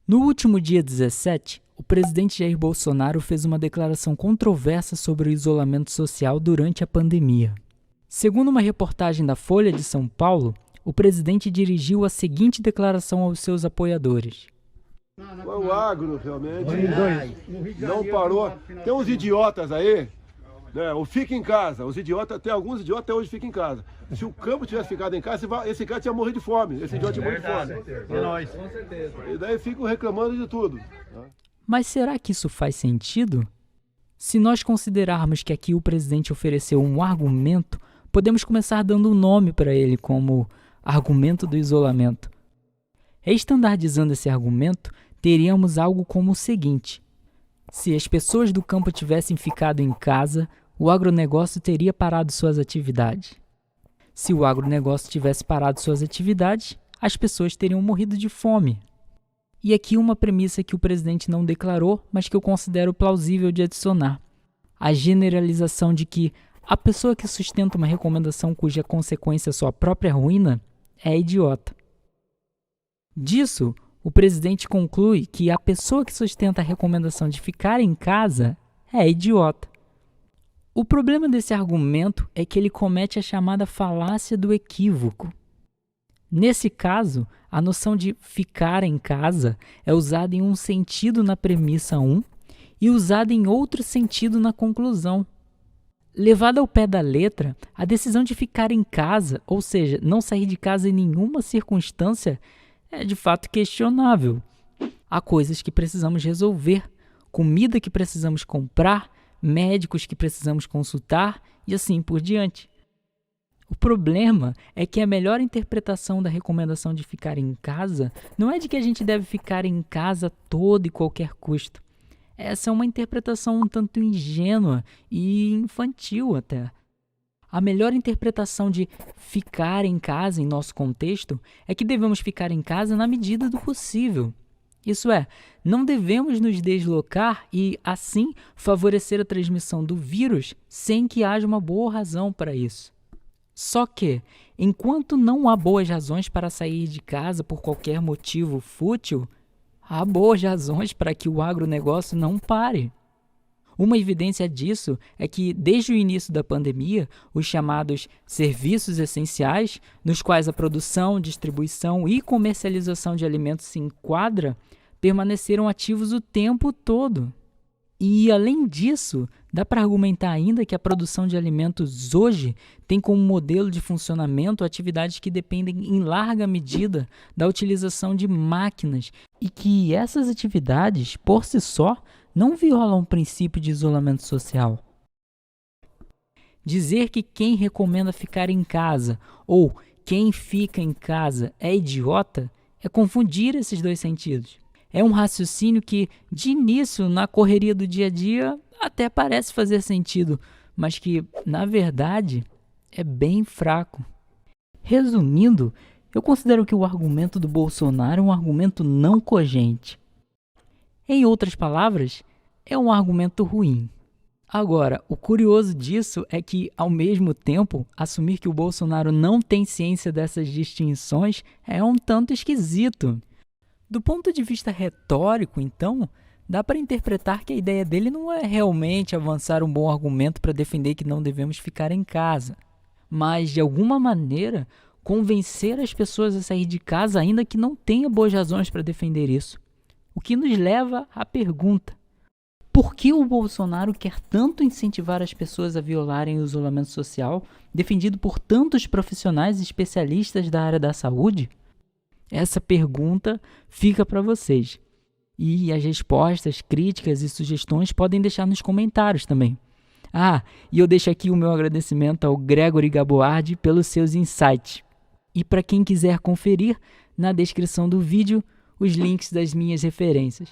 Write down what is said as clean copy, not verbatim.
No último dia 17, o presidente Jair Bolsonaro fez uma declaração controversa sobre o isolamento social durante a pandemia. Segundo uma reportagem da Folha de São Paulo, o presidente dirigiu a seguinte declaração aos seus apoiadores. O agro realmente não parou. Tem uns idiotas aí, né? O fica em casa. Tem alguns idiotas até hoje ficam em casa. Se o campo tivesse ficado em casa, esse cara tinha morrido de fome. Esse idiota tinha morrido de fome. E nós, com certeza. E daí ficam reclamando de tudo. Mas será que isso faz sentido? Se nós considerarmos que aqui o presidente ofereceu um argumento, podemos começar dando um nome para ele como argumento do isolamento. Estandardizando esse argumento, teríamos algo como o seguinte: se as pessoas do campo tivessem ficado em casa, o agronegócio teria parado suas atividades. Se o agronegócio tivesse parado suas atividades, as pessoas teriam morrido de fome. E aqui uma premissa que o presidente não declarou, mas que eu considero plausível de adicionar: a generalização de que a pessoa que sustenta uma recomendação cuja consequência é sua própria ruína é idiota. Disso, o presidente conclui que a pessoa que sustenta a recomendação de ficar em casa é idiota. O problema desse argumento é que ele comete a chamada falácia do equívoco. Nesse caso, a noção de ficar em casa é usada em um sentido na premissa 1 e usada em outro sentido na conclusão. Levada ao pé da letra, a decisão de ficar em casa, ou seja, não sair de casa em nenhuma circunstância, é de fato questionável. Há coisas que precisamos resolver, comida que precisamos comprar, médicos que precisamos consultar e assim por diante. O problema é que a melhor interpretação da recomendação de ficar em casa não é de que a gente deve ficar em casa a todo e qualquer custo. Essa é uma interpretação um tanto ingênua e infantil até. A melhor interpretação de ficar em casa em nosso contexto é que devemos ficar em casa na medida do possível. Isso é, não devemos nos deslocar e, assim, favorecer a transmissão do vírus sem que haja uma boa razão para isso. Só que, enquanto não há boas razões para sair de casa por qualquer motivo fútil, há boas razões para que o agronegócio não pare. Uma evidência disso é que, desde o início da pandemia, os chamados serviços essenciais, nos quais a produção, distribuição e comercialização de alimentos se enquadra, permaneceram ativos o tempo todo. E, além disso, dá para argumentar ainda que a produção de alimentos hoje tem como modelo de funcionamento atividades que dependem em larga medida da utilização de máquinas e que essas atividades, por si só, não violam o princípio de isolamento social. Dizer que quem recomenda ficar em casa ou quem fica em casa é idiota é confundir esses dois sentidos. É um raciocínio que, de início, na correria do dia a dia, até parece fazer sentido, mas que, na verdade, é bem fraco. Resumindo, eu considero que o argumento do Bolsonaro é um argumento não cogente. Em outras palavras, é um argumento ruim. Agora, o curioso disso é que, ao mesmo tempo, assumir que o Bolsonaro não tem ciência dessas distinções é um tanto esquisito. Do ponto de vista retórico, então, dá para interpretar que a ideia dele não é realmente avançar um bom argumento para defender que não devemos ficar em casa, mas, de alguma maneira, convencer as pessoas a sair de casa ainda que não tenha boas razões para defender isso. O que nos leva à pergunta: por que o Bolsonaro quer tanto incentivar as pessoas a violarem o isolamento social, defendido por tantos profissionais e especialistas da área da saúde? Essa pergunta fica para vocês. E as respostas, críticas e sugestões podem deixar nos comentários também. E eu deixo aqui o meu agradecimento ao Gregory Gaboardi pelos seus insights. E para quem quiser conferir, na descrição do vídeo, os links das minhas referências.